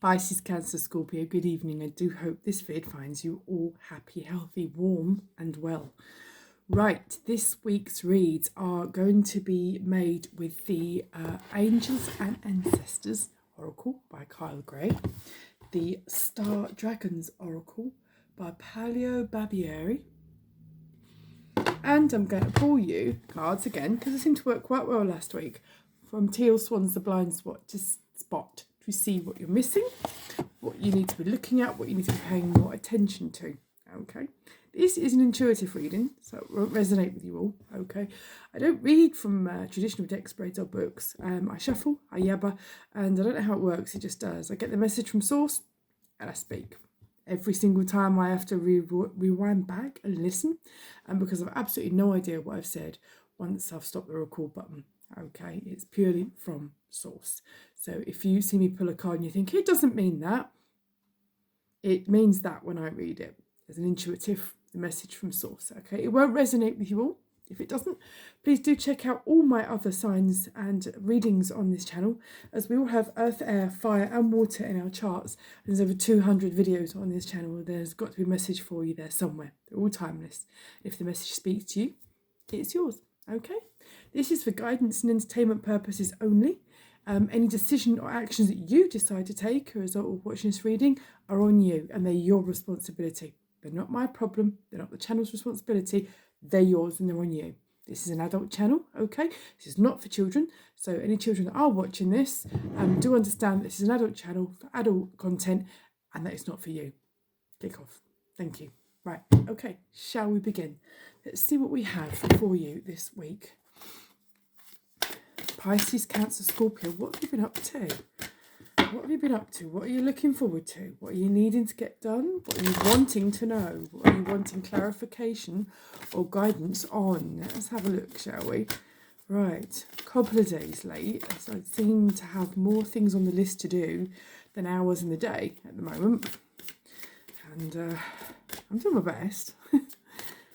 Pisces, Cancer, Scorpio, good evening. I do hope this vid finds you all happy, healthy, warm and well. Right, this week's reads are going to be made with the Angels and Ancestors Oracle by Kyle Gray, the Star Dragons Oracle by Paleo Barbieri, and I'm going to pull you cards again because it seemed to work quite well last week from Teal Swans, the Blind Spot, to see what you're missing, what you need to be looking at, what you need to be paying more attention to. Okay, this is an intuitive reading, so it won't resonate with you all. Okay, I don't read from traditional deck spreads or books. I shuffle, I yabba, and I don't know how it works. It just does. I get the message from source, and I speak. Every single time I have to rewind back and listen, and because I've absolutely no idea what I've said once I've stopped the record button. Okay, it's purely from source. So if you see me pull a card and you think it doesn't mean that, it means that when I read it as an intuitive message from source. Okay, it won't resonate with you all. If it doesn't, please do check out all my other signs and readings on this channel, as we all have earth, air, fire and water in our charts. There's over 200 videos on this channel. There's got to be a message for you there somewhere. They're all timeless. If the message speaks to you, it's yours. Okay, this is for guidance and entertainment purposes only. Any decision or actions that you decide to take as a result of watching this reading are on you, and they're your responsibility. They're not my problem. They're not the channel's responsibility. They're yours and they're on you. This is an adult channel, okay? This is not for children. So any children that are watching this do understand this is an adult channel for adult content and that it's not for you. Click off. Thank you. Right, okay, shall we begin? Let's see what we have for you this week. Pisces, Cancer, Scorpio, what have you been up to? What have you been up to? What are you looking forward to? What are you needing to get done? What are you wanting to know? What are you wanting clarification or guidance on? Let's have a look, shall we? Right, a couple of days late, so I seem to have more things on the list to do than hours in the day at the moment. And I'm doing my best.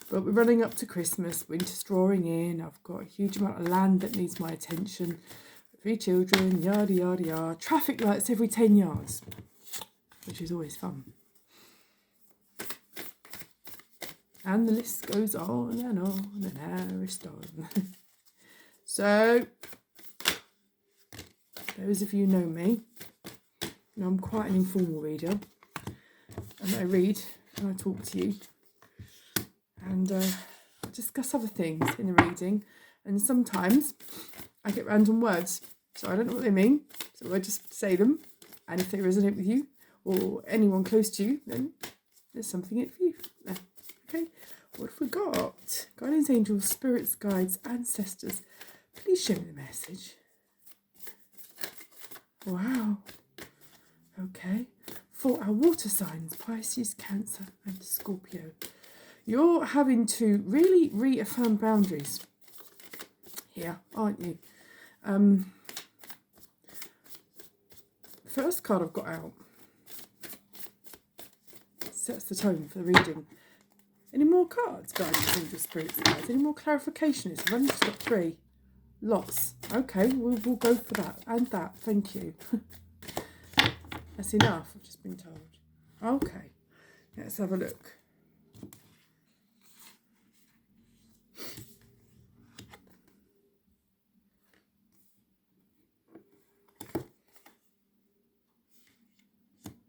But we're running up to Christmas, winter's drawing in, I've got a huge amount of land that needs my attention, 3 children, yada yada yada, traffic lights every 10 yards, which is always fun. And the list goes on and on and on. So, those of you who know me, know I'm quite an informal reader, and I read and I talk to you. And I discuss other things in the reading, and sometimes I get random words, so I don't know what they mean, so I just say them, and if they resonate with you or anyone close to you, then there's something in it for you. Okay, what have we got? Guardians, angels, spirits, guides, ancestors, please show me the message. Wow. Okay, for our water signs, Pisces, Cancer and Scorpio. You're having to really reaffirm boundaries here, aren't you? The first card I've got out sets the tone for the reading. Any more cards, guidance, angels, spirits, guides? Any more clarification? I've only just got 3. Lots. Okay, we'll go for that and that. Thank you. That's enough, I've just been told. Okay, let's have a look.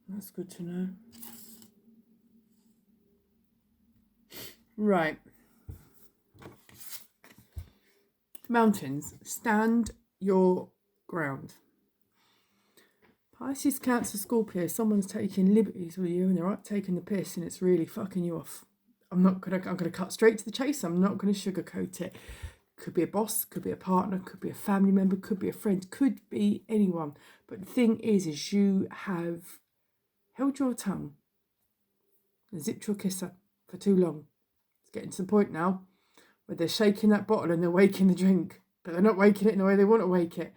That's good to know. Right. Mountains, stand your ground. Pisces, Cancer, Scorpio, someone's taking liberties with you and they're taking the piss and it's really fucking you off. I'm gonna cut straight to the chase. I'm not gonna sugarcoat it. Could be a boss, could be a partner, could be a family member, could be a friend, could be anyone. But the thing is you have held your tongue and zipped your kisser for too long. It's getting to the point now where they're shaking that bottle and they're waking the drink, but they're not waking it in the way they want to wake it,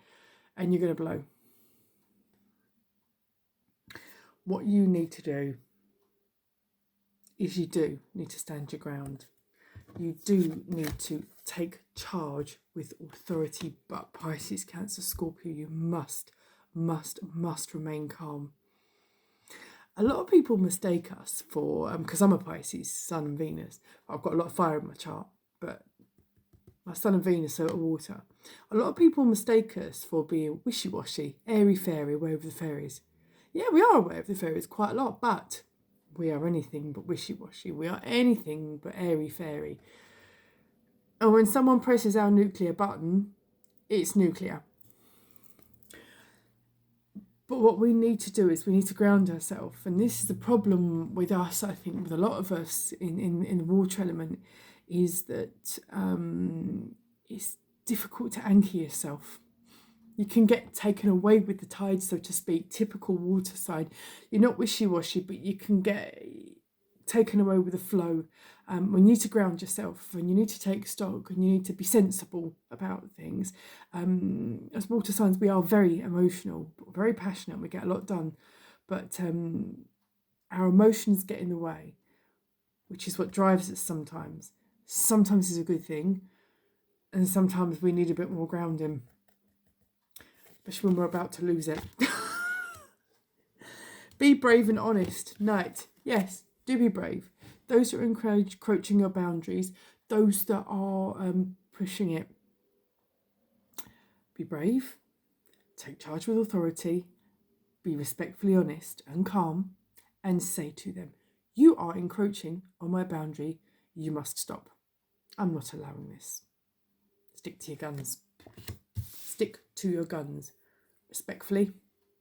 and you're going to blow. What you need to do is you do need to stand your ground. You do need to take charge with authority, but Pisces, Cancer, Scorpio, you must remain calm. A lot of people mistake us for, because I'm a Pisces, Sun and Venus. I've got a lot of fire in my chart, but my Sun and Venus are water. A lot of people mistake us for being wishy-washy, airy-fairy, aware of the fairies. Yeah, we are aware of the fairies quite a lot, but we are anything but wishy-washy. We are anything but airy-fairy. And when someone presses our nuclear button, it's nuclear. But what we need to do is we need to ground ourselves. And this is the problem with us, I think, with a lot of us in the water element, is that it's difficult to anchor yourself. You can get taken away with the tide, so to speak, typical water side. You're not wishy-washy, but you can get taken away with the flow. We need to ground yourself, and you need to take stock, and you need to be sensible about things. As water signs, we are very emotional, very passionate. We get a lot done, but our emotions get in the way, which is what drives us sometimes. Sometimes it's a good thing, and sometimes we need a bit more grounding, especially when we're about to lose it. Be brave and honest. Knight. Yes, do be brave. Those that are encroaching your boundaries, those that are pushing it. Be brave. Take charge with authority. Be respectfully honest and calm, and say to them, you are encroaching on my boundary. You must stop. I'm not allowing this. Stick to your guns. Stick to your guns. Respectfully,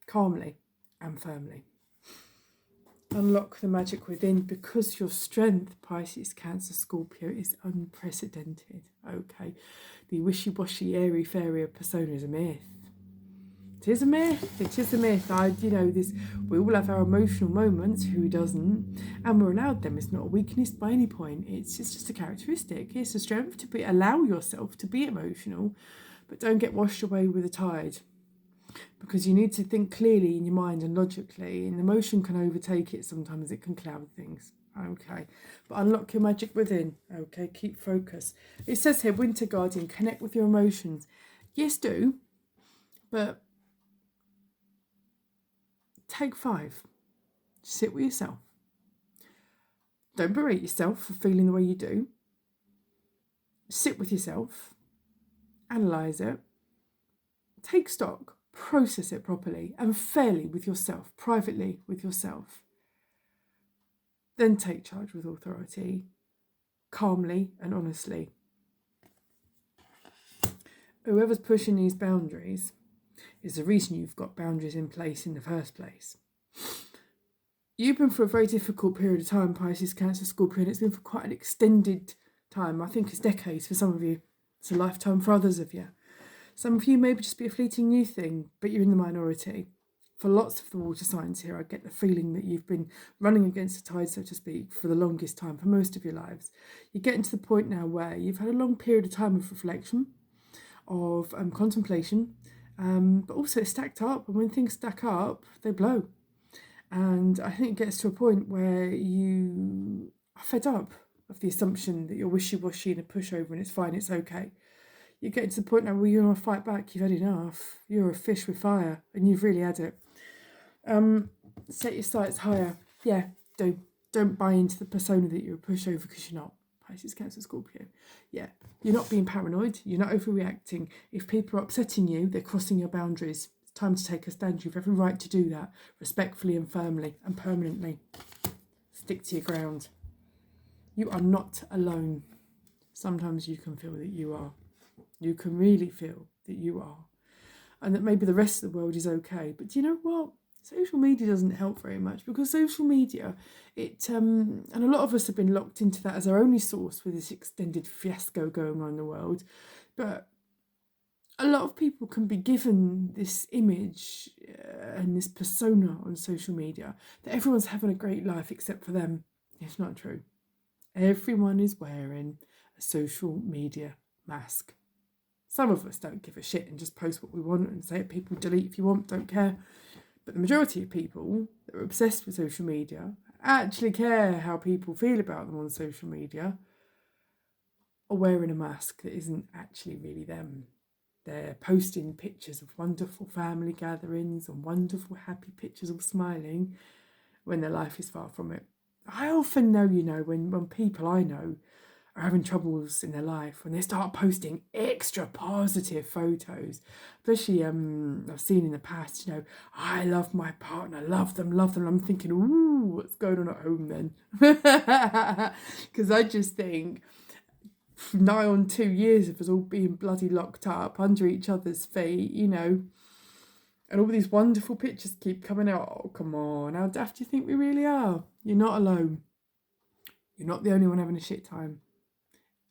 calmly, and firmly. Unlock the magic within, because your strength, Pisces, Cancer, Scorpio, is unprecedented. Okay, the wishy-washy, airy-fairy persona is a myth. It is a myth. It is a myth. We all have our emotional moments. Who doesn't? And we're allowed them. It's not a weakness by any point. It's just a characteristic. It's a strength to allow yourself to be emotional, but don't get washed away with the tide. Because you need to think clearly in your mind and logically, and emotion can overtake it. Sometimes it can cloud things. Okay, but unlock your magic within. Okay, keep focus. It says here, Winter Guardian, connect with your emotions. Yes, do, but take 5. Sit with yourself. Don't berate yourself for feeling the way you do. Sit with yourself. Analyse it. Take stock. Process it properly and fairly with yourself, privately with yourself. Then take charge with authority, calmly and honestly. Whoever's pushing these boundaries is the reason you've got boundaries in place in the first place. You've been through a very difficult period of time, Pisces, Cancer, Scorpio, and it's been for quite an extended time. I think it's decades for some of you. It's a lifetime for others of you. Some of you maybe just be a fleeting new thing, but you're in the minority. For lots of the water signs here, I get the feeling that you've been running against the tide, so to speak, for the longest time, for most of your lives. You're getting to the point now where you've had a long period of time of reflection, of contemplation, but also it's stacked up. And when things stack up, they blow. And I think it gets to a point where you are fed up of the assumption that you're wishy-washy and a pushover and it's fine, it's okay. You get to the point now where you want to fight back. You've had enough. You're a fish with fire, and you've really had it. Set your sights higher. Yeah, don't buy into the persona that you're a pushover, because you're not. Pisces, Cancer, Scorpio. Yeah, you're not being paranoid. You're not overreacting. If people are upsetting you, they're crossing your boundaries. It's time to take a stand. You've every right to do that, respectfully and firmly and permanently. Stick to your ground. You are not alone. Sometimes you can feel that you are. You can really feel that you are, and that maybe the rest of the world is okay. But do you know what? Social media doesn't help very much, because social media, and a lot of us have been locked into that as our only source with this extended fiasco going on in the world. But a lot of people can be given this image and this persona on social media that everyone's having a great life except for them. It's not true. Everyone is wearing a social media mask. Some of us don't give a shit and just post what we want and say it. People delete if you want, don't care. But the majority of people that are obsessed with social media actually care how people feel about them on social media are wearing a mask that isn't actually really them. They're posting pictures of wonderful family gatherings and wonderful happy pictures, all smiling, when their life is far from it. I often know, when people I know are having troubles in their life, when they start posting extra positive photos, especially I've seen in the past, I love my partner, love them. I'm thinking, ooh, what's going on at home then? Because I just think, nigh on 2 years of us all being bloody locked up under each other's feet, and all these wonderful pictures keep coming out. Oh, come on, how daft do you think we really are? You're not alone. You're not the only one having a shit time.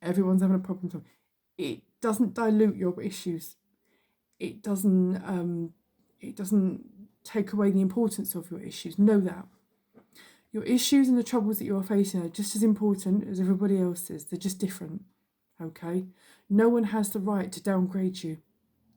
Everyone's having a problem time. It doesn't dilute your issues. It doesn't take away the importance of your issues. Know that. Your issues and the troubles that you're facing are just as important as everybody else's. They're just different. Okay? No one has the right to downgrade you,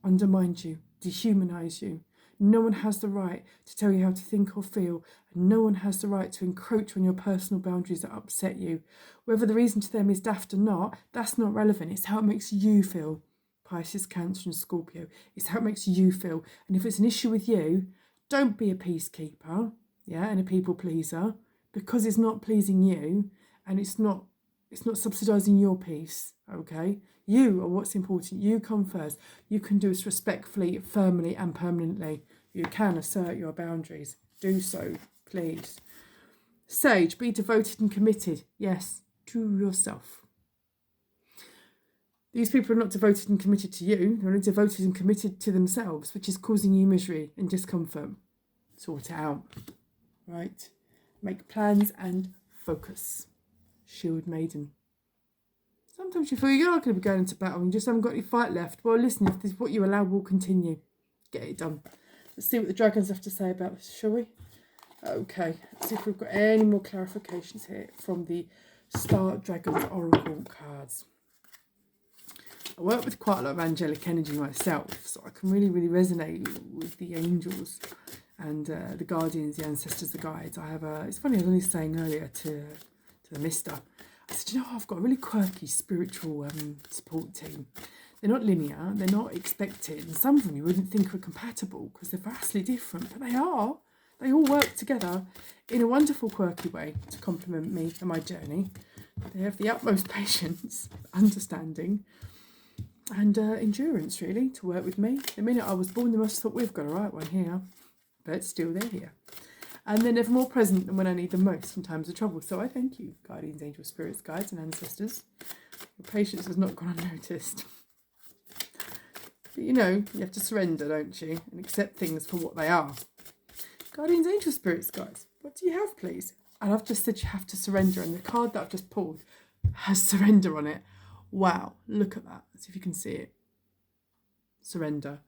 undermine you, dehumanize you. No one has the right to tell you how to think or feel, and no one has the right to encroach on your personal boundaries that upset you. Whether the reason to them is daft or not, that's not relevant. It's how it makes you feel. Pisces, Cancer and Scorpio. It's how it makes you feel. And if it's an issue with you, don't be a peacekeeper, and a people pleaser, because it's not pleasing you, and it's not subsidising your peace, okay? You are what's important. You come first. You can do this respectfully, firmly and permanently. You can assert your boundaries. Do so, please. Sage, be devoted and committed. Yes, to yourself. These people are not devoted and committed to you. They're only devoted and committed to themselves, which is causing you misery and discomfort. Sort it out. Right? Make plans and focus. Shield Maiden. Sometimes you feel you're not going to be going into battle and you just haven't got any fight left. Well, listen, if this is what you allow, we'll continue. Get it done. Let's see what the dragons have to say about this, shall we? Okay, let's see if we've got any more clarifications here from the Star Dragons Oracle cards. I work with quite a lot of angelic energy myself, so I can really, really resonate with the angels and the guardians, the ancestors, the guides. It's funny, I was only saying earlier to the mister, I said, I've got a really quirky spiritual support team. They're not linear, they're not expected, and some of them you wouldn't think were compatible because they're vastly different, but they are. They all work together in a wonderful, quirky way to complement me and my journey. They have the utmost patience, understanding, and endurance, really, to work with me. The minute I was born, they must have thought, we've got a right one here, but still they're here. And they're never more present than when I need them most in times of trouble. So I thank you, guardians, angels, spirits, guides and ancestors. Your patience has not gone unnoticed. But you have to surrender, don't you? And accept things for what they are. Guardians, angels, spirits, guides, what do you have, please? And I've just said you have to surrender. And the card that I've just pulled has surrender on it. Wow, look at that. Let's see if you can see it. Surrender.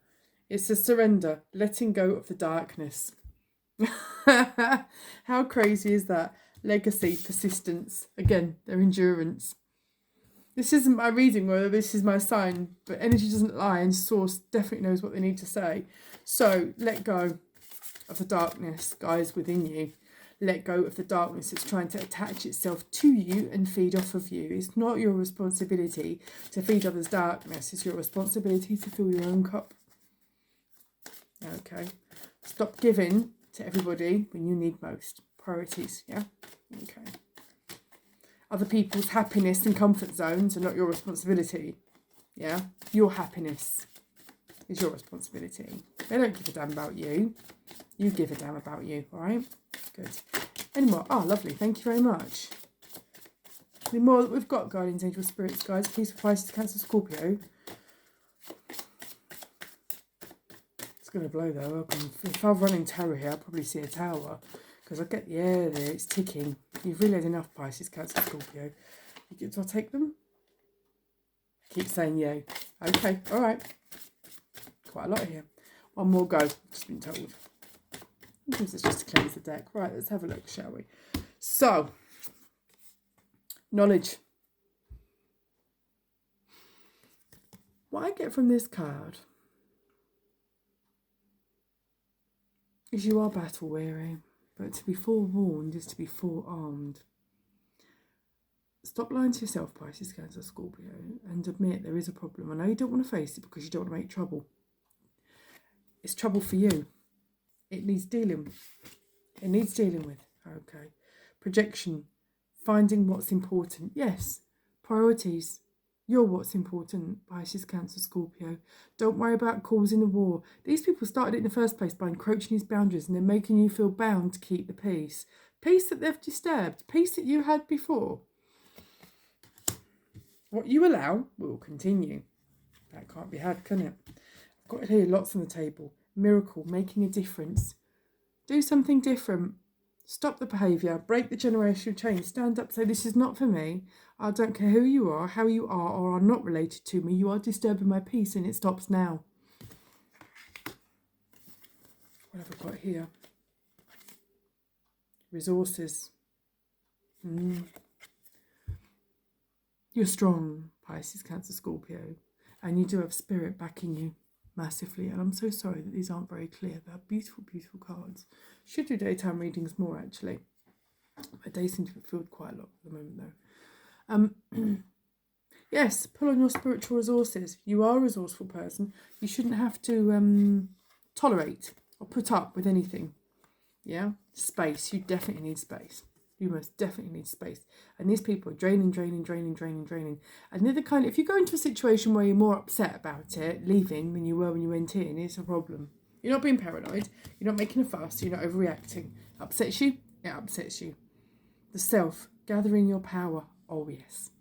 It's a surrender, letting go of the darkness. How crazy is that? Legacy, persistence, again, their endurance. This isn't my reading, whether this is my sign, but energy doesn't lie and source definitely knows what they need to say. So let go of the darkness, guys, within you. Let go of the darkness that's trying to attach itself to you and feed off of you. It's not your responsibility to feed others' darkness. It's your responsibility to fill your own cup. Okay. Stop giving to everybody when you need most. Priorities, yeah? Okay. Other people's happiness and comfort zones are not your responsibility, yeah? Your happiness is your responsibility. They don't give a damn about you. You give a damn about you, all right? Good. Any more? Oh, lovely. Thank you very much. The more that we've got, guardians, angels, spirits, guys, please for Pisces, Cancer, Scorpio. Going to blow though. If I'm running tarot here, I'll probably see a tower because I get the air there. It's ticking. You've really had enough, Pisces, Cancer, Scorpio. Do I take them? Keep saying yeah. Okay, all right. Quite a lot here. One more go. I've just been told. Sometimes it's just to cleanse the deck. Right, let's have a look, shall we? So, knowledge. What I get from this card is you are battle weary, but to be forewarned is to be forearmed. Stop lying to yourself, Pisces, Cancer, Scorpio, and admit there is a problem. I know you don't want to face it because you don't want to make trouble. It's trouble for you. It needs dealing with. It needs dealing with, Okay. Projection. Finding what's important. Yes. Priorities. You're what's important, Pisces, Cancer, Scorpio. Don't worry about causing a war. These people started it in the first place by encroaching these boundaries and they're making you feel bound to keep the peace. Peace that they've disturbed. Peace that you had before. What you allow will continue. That can't be had, can it? I've got it here, lots on the table. Miracle, making a difference. Do something different. Stop the behaviour, break the generational chain, stand up, say this is not for me. I don't care who you are, how you are, or are not related to me. You are disturbing my peace and it stops now. What have I got here? Resources. You're strong, Pisces, Cancer, Scorpio, and you do have spirit backing you massively. And I'm so sorry that these aren't very clear. They're beautiful, beautiful cards. Should do daytime readings more, actually. My days seem to be filled quite a lot at the moment, though. Yes, pull on your spiritual resources. You are a resourceful person. You shouldn't have to tolerate or put up with anything. Yeah? Space. You definitely need space. You most definitely need space. And these people are draining. And they're the kind, if you go into a situation where you're more upset about it, leaving, than you were when you went in, it's a problem. You're not being paranoid. You're not making a fuss. You're not overreacting. Upsets you? It upsets you. The self, gathering your power. Oh, yes.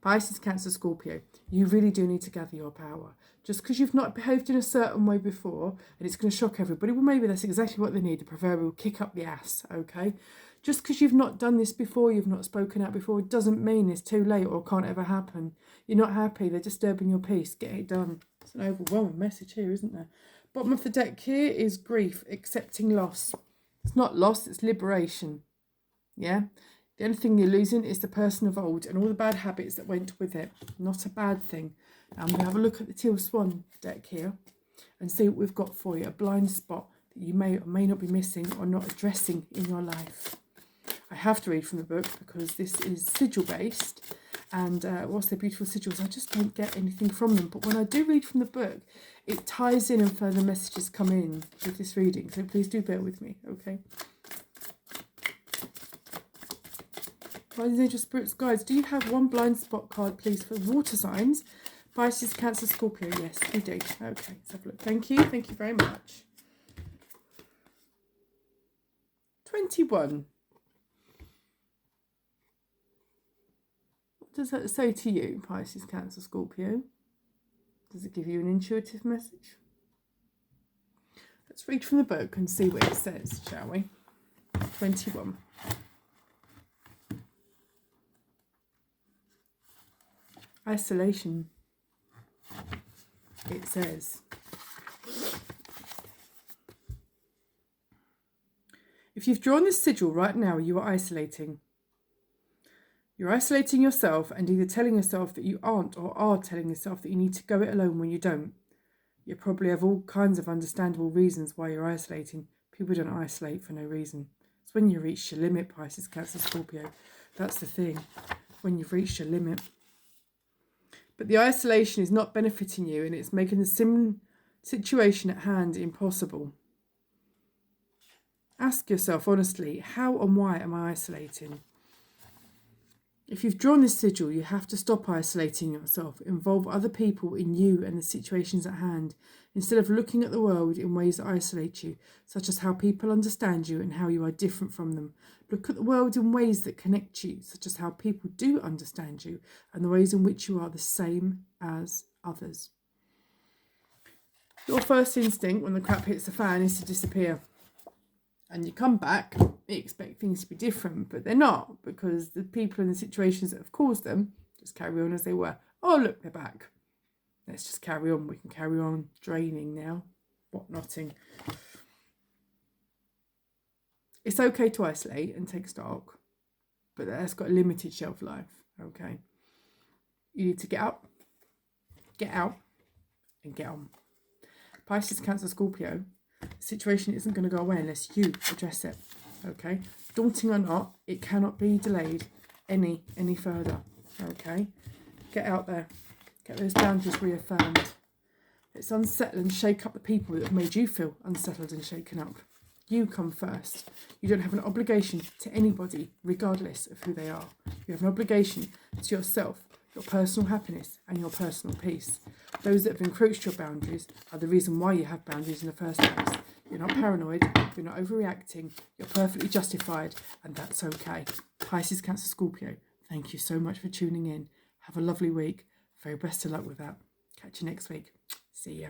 Pisces, Cancer, Scorpio. You really do need to gather your power. Just because you've not behaved in a certain way before, and it's going to shock everybody, well, maybe that's exactly what they need, the proverbial kick up the ass, okay? Just because you've not done this before, you've not spoken out before, it doesn't mean it's too late or can't ever happen. You're not happy, they're disturbing your peace. Get it done. It's an overwhelming message here, isn't there? Bottom of the deck here is grief, accepting loss. It's not loss, it's liberation. Yeah? The only thing you're losing is the person of old and all the bad habits that went with it. Not a bad thing. Now I'm going to have a look at the Teal Swan deck here and see what we've got for you. A blind spot that you may or may not be missing or not addressing in your life. I have to read from the book because this is sigil based, and whilst they're beautiful sigils, I just don't get anything from them. But when I do read from the book, it ties in and further messages come in with this reading. So please do bear with me, okay? Guardians, Angels, Spirits, Guides, do you have one blind spot card, please, for water signs? Pisces, Cancer, Scorpio, yes, we do. Okay, let's have a look. Thank you very much. 21. What does that say to you, Pisces, Cancer, Scorpio? Does it give you an intuitive message? Let's read from the book and see what it says, shall we? 21. Isolation. It says, if you've drawn this sigil right now, you are isolating. You're isolating yourself and either telling yourself that you aren't or are telling yourself that you need to go it alone when you don't. You probably have all kinds of understandable reasons why you're isolating. People don't isolate for no reason. It's when you reach your limit, Pisces, Cancer, Scorpio. That's the thing. When you've reached your limit. But the isolation is not benefiting you and it's making the situation at hand impossible. Ask yourself honestly, how and why am I isolating? If you've drawn this sigil, you have to stop isolating yourself. Involve other people in you and the situations at hand, instead of looking at the world in ways that isolate you, such as how people understand you and how you are different from them. Look at the world in ways that connect you, such as how people do understand you and the ways in which you are the same as others. Your first instinct when the crap hits the fan is to disappear. And you come back, you expect things to be different, but they're not, because the people and the situations that have caused them just carry on as they were. Oh, look, they're back. Let's just carry on. We can carry on draining now, whatnotting. It's okay to isolate and take stock, but that's got a limited shelf life, okay? You need to get up, get out, and get on. Pisces, Cancer, Scorpio. The situation isn't going to go away unless you address it, okay? Daunting or not, it cannot be delayed any further, okay? Get out there. Get those boundaries reaffirmed. Let's unsettle and shake up the people that have made you feel unsettled and shaken up. You come first. You don't have an obligation to anybody, regardless of who they are. You have an obligation to yourself, your personal happiness and your personal peace. Those that have encroached your boundaries are the reason why you have boundaries in the first place. You're not paranoid, you're not overreacting, you're perfectly justified, and that's okay. Pisces, Cancer, Scorpio, thank you so much for tuning in. Have a lovely week. Very best of luck with that. Catch you next week. See ya.